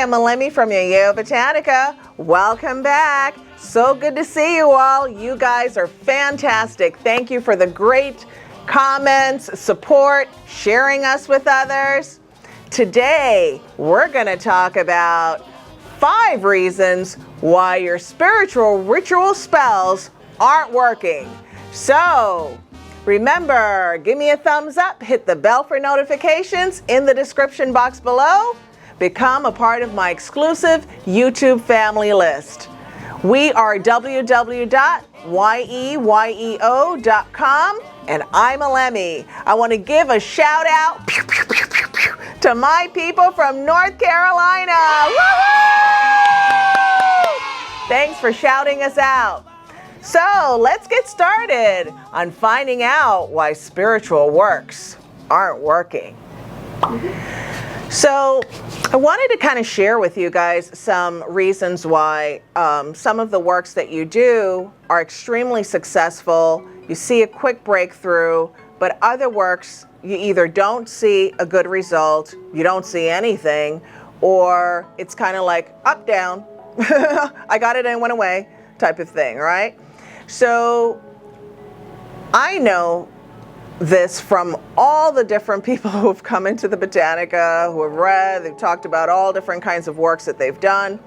I'm Elemi from Yeyeo Botanica. Welcome back. So good to see you all. You guys are fantastic. Thank you for the great comments, support, sharing us with others. Today, we're going to talk about 5 reasons why your spiritual ritual spells aren't working. So, remember, give me a thumbs up, hit the bell for notifications in the description box below. Become a part of my exclusive YouTube family list. We are www.yeyeo.com and I'm Elemi. I want to give a shout out to my people from North Carolina. Woo-hoo! Thanks for shouting us out. So let's get started on finding out why spiritual works aren't working. So I wanted to kind of share with you guys some reasons why some of the works that you do are extremely successful. You see a quick breakthrough, but other works you either don't see a good result, you don't see anything, or it's kind of like up, down, I got it and it went away type of thing, right? So I know this from all the different people who've come into the Botanica, who have read, they've talked about all different kinds of works that they've done.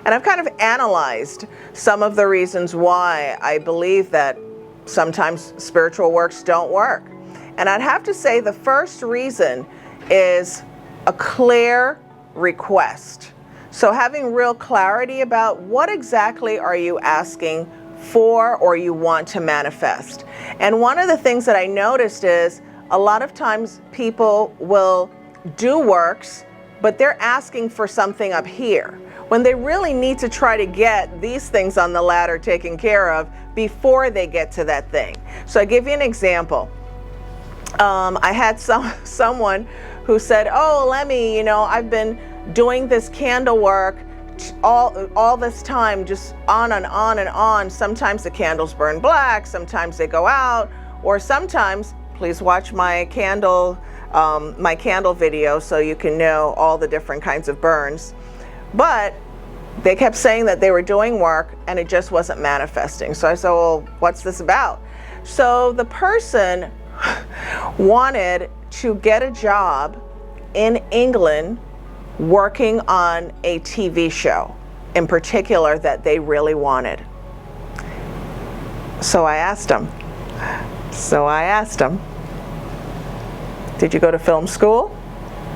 And I've kind of analyzed some of the reasons why I believe that sometimes spiritual works don't work. And I'd have to say the first reason is a clear request. So having real clarity about what exactly are you asking for or you want to manifest. And one of the things that I noticed is a lot of times people will do works, but they're asking for something up here when they really need to try to get these things on the ladder taken care of before they get to that thing. So I give you an example. I had someone who said, oh, Elemi, you know, I've been doing this candle work all this time, just on and on and on. Sometimes the candles burn black, sometimes they go out, or sometimes, please watch my candle video so you can know all the different kinds of burns. But they kept saying that they were doing work and it just wasn't manifesting. So I said, well, what's this about? So the person wanted to get a job in England working on a TV show in particular that they really wanted. So I asked him, did you go to film school?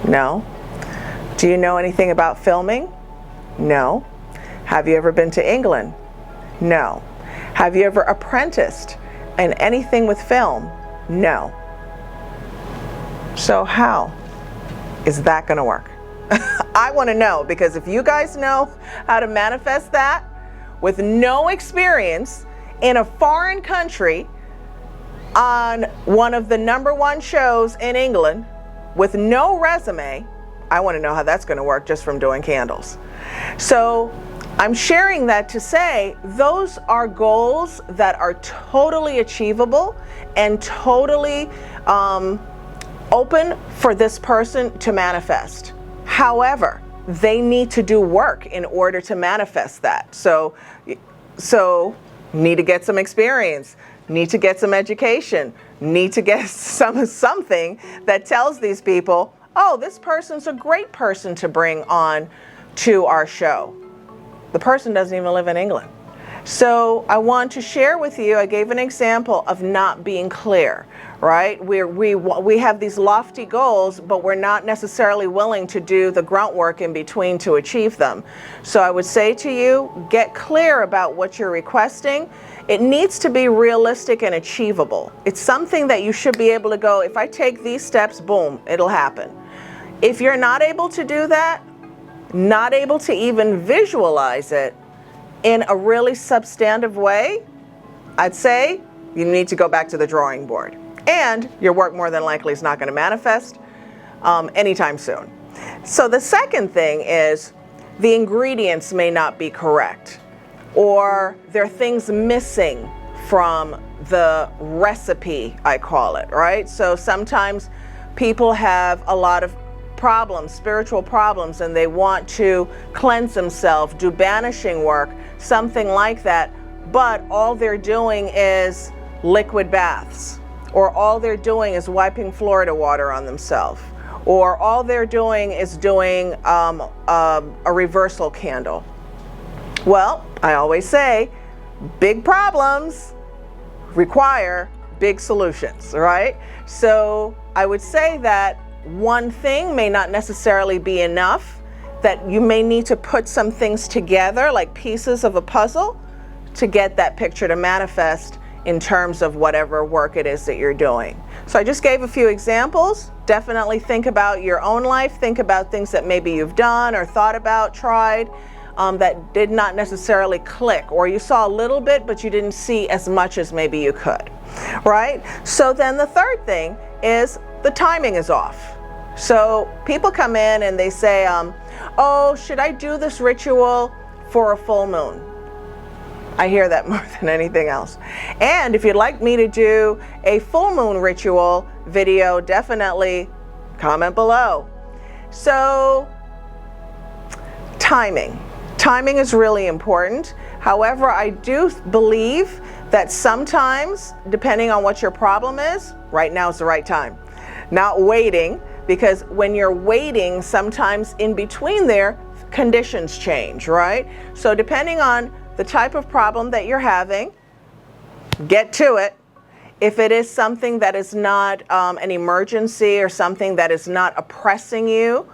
No. Do you know anything about filming? No. Have you ever been to England? No. Have you ever apprenticed in anything with film? No. So how is that going to work? I want to know, because if you guys know how to manifest that with no experience in a foreign country on one of the #1 shows in England with no resume, I want to know how that's going to work just from doing candles. So I'm sharing that to say those are goals that are totally achievable and totally open for this person to manifest. However, they need to do work in order to manifest that. So need to get some experience, need to get some education, need to get something that tells these people, oh, this person's a great person to bring on to our show. The person doesn't even live in England. So I want to share with you, I gave an example of not being clear, right? We have these lofty goals, but we're not necessarily willing to do the grunt work in between to achieve them. So I would say to you, get clear about what you're requesting. It needs to be realistic and achievable. It's something that you should be able to go, if I take these steps, boom, it'll happen. If you're not able to do that, not able to even visualize it in a really substantive way, I'd say you need to go back to the drawing board. And your work more than likely is not going to manifest anytime soon. So the second thing is the ingredients may not be correct, or there are things missing from the recipe, I call it, right? So sometimes people have a lot of problems, spiritual problems, and they want to cleanse themselves, do banishing work, something like that, but all they're doing is liquid baths, or all they're doing is wiping Florida water on themselves, or all they're doing is doing a reversal candle. Well, I always say, big problems require big solutions, right? So I would say that one thing may not necessarily be enough, that you may need to put some things together like pieces of a puzzle to get that picture to manifest in terms of whatever work it is that you're doing. So I just gave a few examples. Definitely think about your own life. Think about things that maybe you've done or thought about, tried, that did not necessarily click, or you saw a little bit but you didn't see as much as maybe you could, right? So then the third thing is the timing is off. So people come in and they say, oh, should I do this ritual for a full moon? I hear that more than anything else. And if you'd like me to do a full moon ritual video, definitely comment below. So timing. Timing is really important. However, I do believe that sometimes, depending on what your problem is, right now is the right time. Not waiting, because when you're waiting, sometimes in between there, conditions change, right? So depending on the type of problem that you're having, get to it. If it is something that is not an emergency or something that is not oppressing you,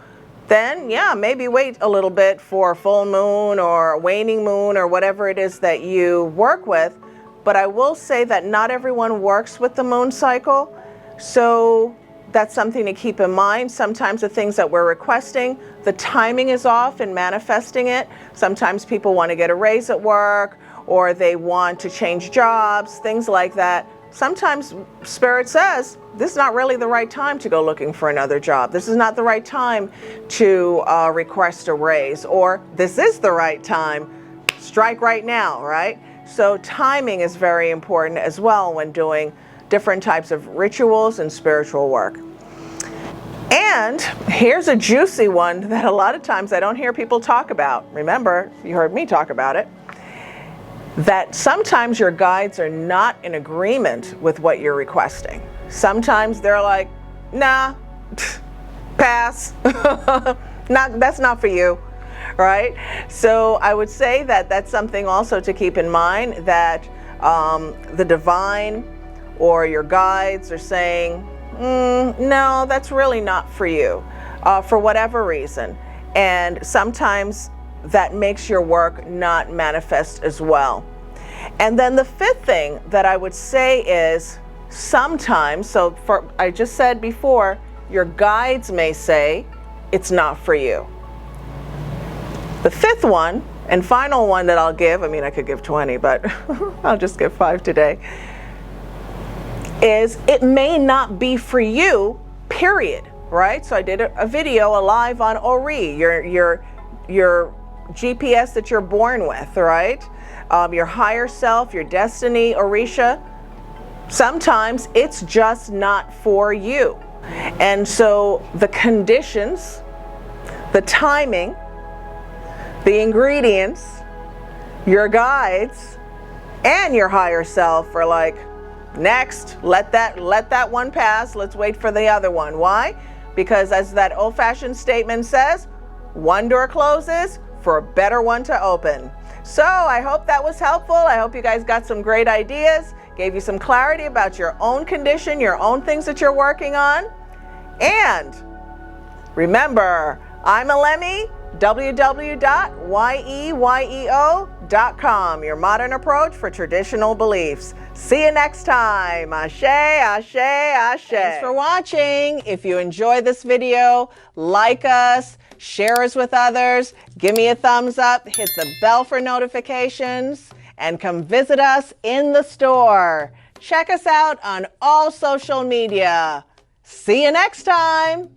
then yeah, maybe wait a little bit for a full moon or a waning moon or whatever it is that you work with. But I will say that not everyone works with the moon cycle. So that's something to keep in mind. Sometimes the things that we're requesting, the timing is off in manifesting it. Sometimes people want to get a raise at work, or they want to change jobs, things like that. Sometimes Spirit says, this is not really the right time to go looking for another job. This is not the right time to request a raise, or this is the right time, strike right now, right? So timing is very important as well when doing different types of rituals and spiritual work. And here's a juicy one that a lot of times I don't hear people talk about. Remember, you heard me talk about it. That sometimes your guides are not in agreement with what you're requesting. Sometimes they're like, nah, pass, that's not for you, right? So I would say that that's something also to keep in mind, that the divine or your guides are saying, no, that's really not for you, for whatever reason. And sometimes that makes your work not manifest as well. And then the fifth thing that I would say is sometimes, so I just said before, your guides may say it's not for you. The fifth one and final one that I'll give, I mean I could give 20, but I'll just give 5 today, is it may not be for you, period, right? So I did a video, a live on Ori, your GPS that you're born with, right? Your higher self, your destiny, Orisha. Sometimes it's just not for you. And so the conditions, the timing, the ingredients, your guides, and your higher self are like, next, let that one pass. Let's wait for the other one. Why? Because as that old-fashioned statement says, one door closes for a better one to open. So I hope that was helpful. I hope you guys got some great ideas, gave you some clarity about your own condition, your own things that you're working on. And remember, I'm Elemi, www.yeyeo.com, your modern approach for traditional beliefs. See you next time. Ashe, ashe, ashe. Thanks for watching. If you enjoy this video, like us, share us with others, give me a thumbs up, hit the bell for notifications, and come visit us in the store. Check us out on all social media. See you next time.